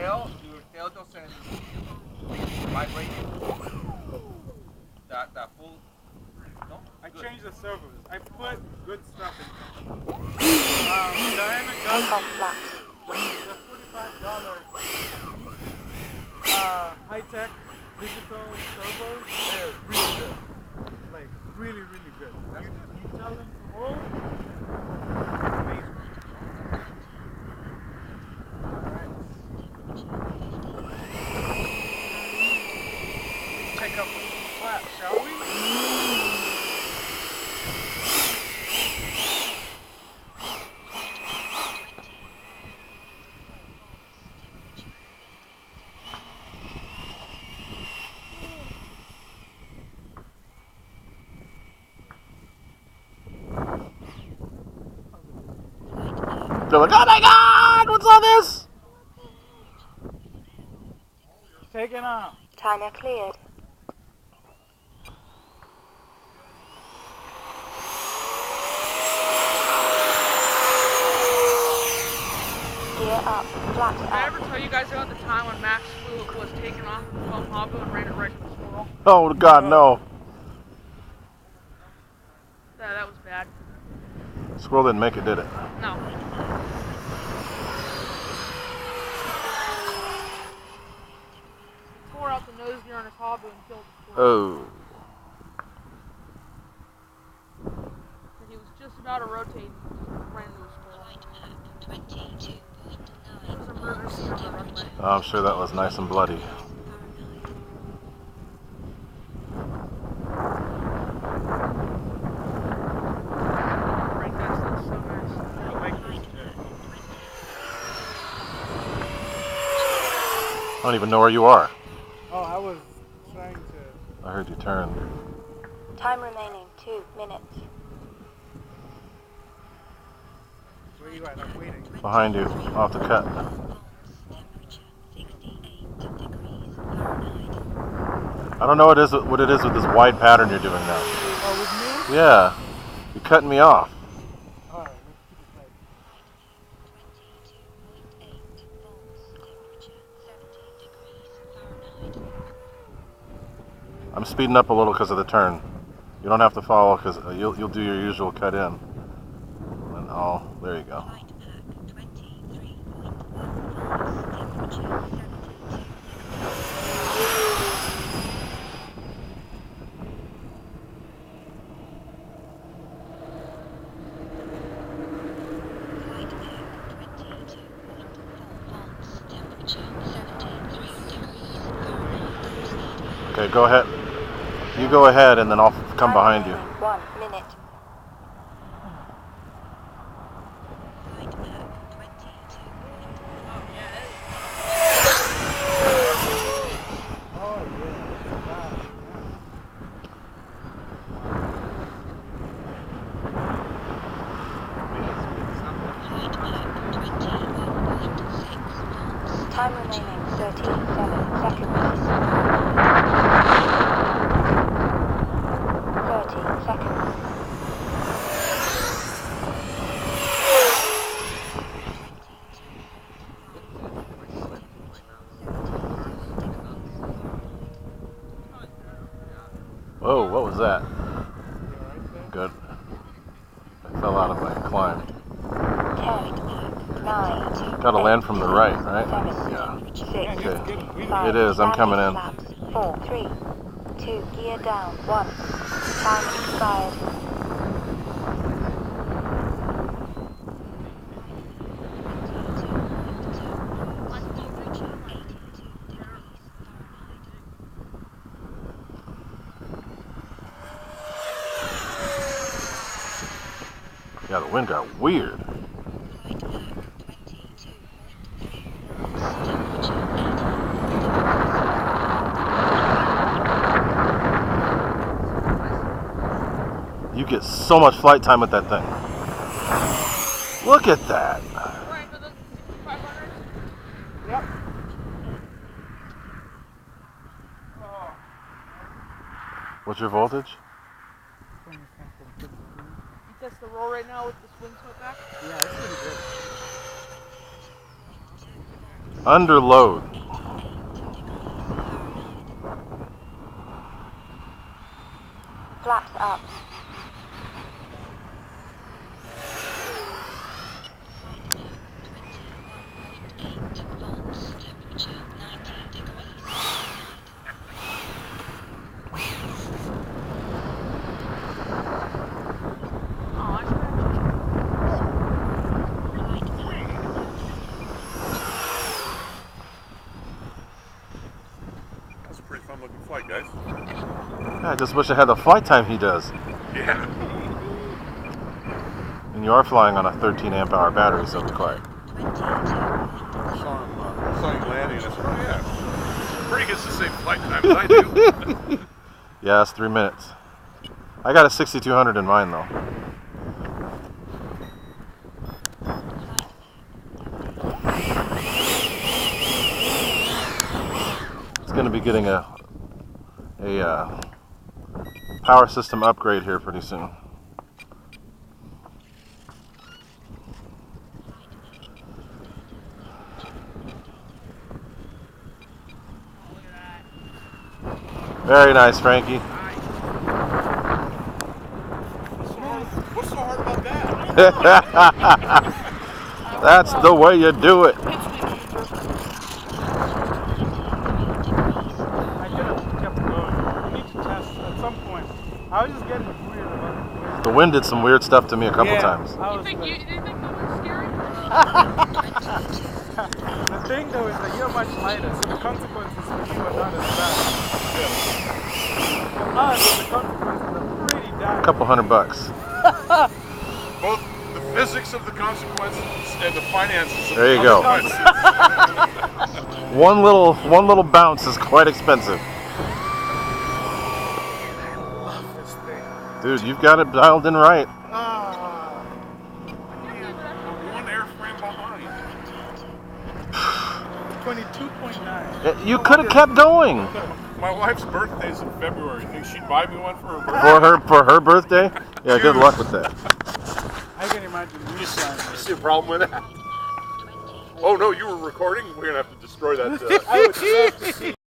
tail doesn't vibrate. That full. No. I changed the servos. I put good stuff in them. Diana got the $45 high-tech digital servos. They're really good. Like really, really good. You tell them to hold. Amazing. Check out the flap, shall we? They're like, oh my God, what's all this? Taking off. Timer cleared. Gear up. Flat Did I ever tell you guys about the time when Max was taken off of the foam hopper and ran it right to the squirrel? Oh God, no. That was bad. Squirrel didn't make it, did it? No. Tore out the nose gear on his hobby and killed the squirrel. Oh. And he was just about to rotate and ran into a squirrel. It was a murder scene on the runway. I'm sure that was nice and bloody. Right, that's so nice. I like this too. I don't even know where you are. Oh, I was trying to. I heard you turn. Time remaining 2 minutes. Where are you at? I'm waiting. Behind you, off the cut. I don't know what it is with this wide pattern you're doing now. Oh, with me? Yeah, you're cutting me off. Alright, let's keep it tight. I'm speeding up a little because of the turn. You don't have to follow because you'll do your usual cut in. And there you go. Okay, go ahead. You go ahead and then I'll come behind you. 1 minute. Time remaining 37 seconds. 30 seconds. Whoa, what was that? Good. I fell out of my climb. 10, 9, Gotta land from the right, right? 7, Yeah. 6, Okay. 5, It is, I'm coming in. landing flaps, 4, 3, 2, gear down, 1. Time expired. Yeah, the wind got weird. You get so much flight time with that thing. Look at that. Right, but that's 500. Yep. What's your voltage? You test the roll right now with the swing swept back? Yeah, it's pretty good. Under load. Flaps up. That's a pretty fun looking flight, guys. I just wish I had the flight time he does. Yeah. And you are flying on a 13 amp hour battery, so be quiet. I saw you landing and I said, oh yeah. Pretty gets the same flight time as I do. Yeah, that's 3 minutes. I got a 6200 in mind though. It's going to be getting a power system upgrade here pretty soon. Very nice, Frankie. What's so hard about that? That's the way you do it. I could have kept going. We need to test at some point. I was just getting weird about it. The wind did some weird stuff to me a couple times. I You was think like, you think the wind's scary? the thing though is that you're much lighter, so the consequences for you are not as bad. For us, the consequences are pretty dire. Couple $100. Both the physics of the consequences and the finances of There the you go. consequences. One little bounce is quite expensive. I love this thing. Dude, you've got it dialed in right. Ah, We're one airframe behind. 22.9. You could have kept going. My wife's birthday's in February. You think she'd buy me one for her birthday? For her birthday? Yeah, good luck with that. I can imagine you flying. You see a problem with that? Oh no, you were recording? We're gonna have to destroy that. I would love to see